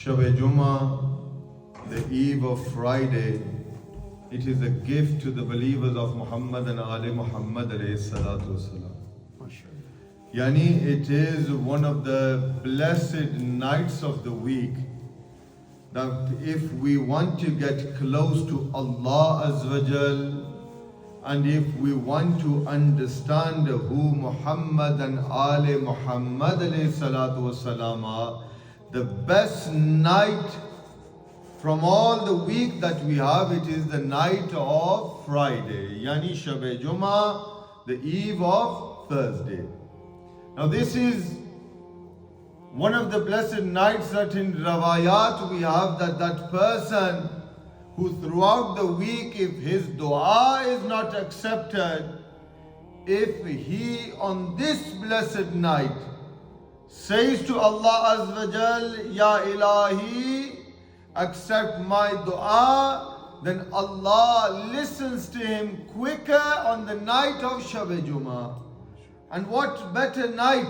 Shab-e-Jumma, the eve of Friday, it is a gift to the believers of Muhammad and Ali Muhammad alayhi salatu wasalam. Yani it is one of the blessed nights of the week that if we want to get close to Allah Azza wa Jal, and if we want to understand who Muhammad and Ali Muhammad alayhi salatu wasalam are, the best night from all the week that we have, it is the night of Friday, yani Shab-e-Jumma, the eve of Thursday. Now this is one of the blessed nights that in Rawayat we have that person who throughout the week, if his dua is not accepted, if he on this blessed night says to Allah Azza wa Jal, Ya Ilahi, accept my dua, then Allah listens to him quicker on the night of Shab-e-Jumma. And what better night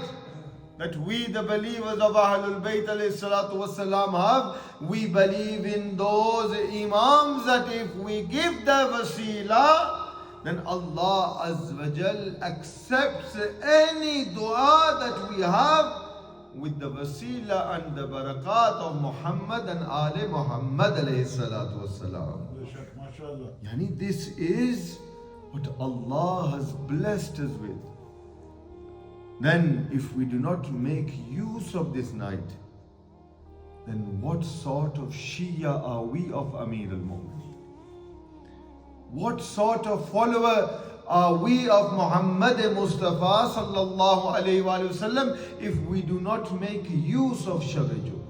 that we the believers of Ahlul Bayt alayhi salatu wasalam have? We believe in those imams that if we give the wasila, then Allah Azza wa Jal accepts any dua that we have with the wasila and the barakat of Muhammad and Ali Muhammad alayhi salatu wasalam. Yani this is what Allah has blessed us with. Then if we do not make use of this night, then what sort of Shia are we of Amir al-Mu'mineen? What sort of follower are we of Muhammad Mustafa sallallahu alayhi wa sallam if we do not make use of Shab-e-Jumma?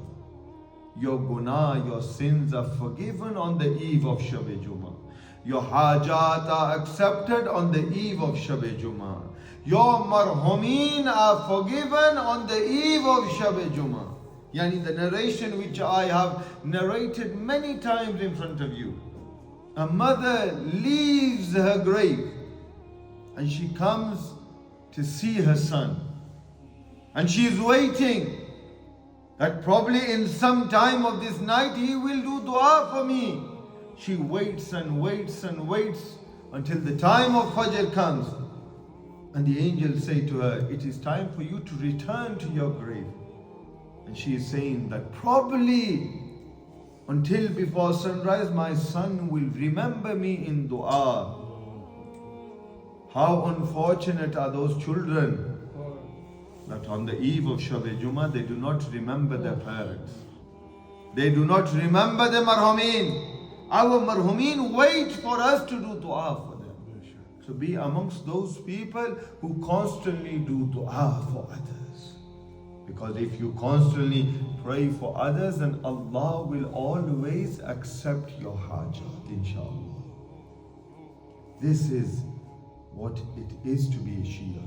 Your guna, your sins are forgiven on the eve of Shab-e-Jumma. Your hajat are accepted on the eve of Shab-e-Jumma. Your marhumin are forgiven on the eve of Shab-e-Jumma. Yani the narration which I have narrated many times in front of you. A mother leaves her grave and she comes to see her son. And she is waiting that probably in some time of this night he will do dua for me. She waits and waits and waits until the time of Fajr comes. And the angels say to her, it is time for you to return to your grave. And she is saying that probably until before sunrise my son will remember me in dua. How unfortunate are those children that on the eve of Shab-e-Jumma they do not remember their parents. They do not remember the marhumin. Our marhumin wait for us to do dua for them. So be amongst those people who constantly do dua for others. Because if you constantly pray for others, then Allah will always accept your hajat, inshallah. This is what it is to be a Shia.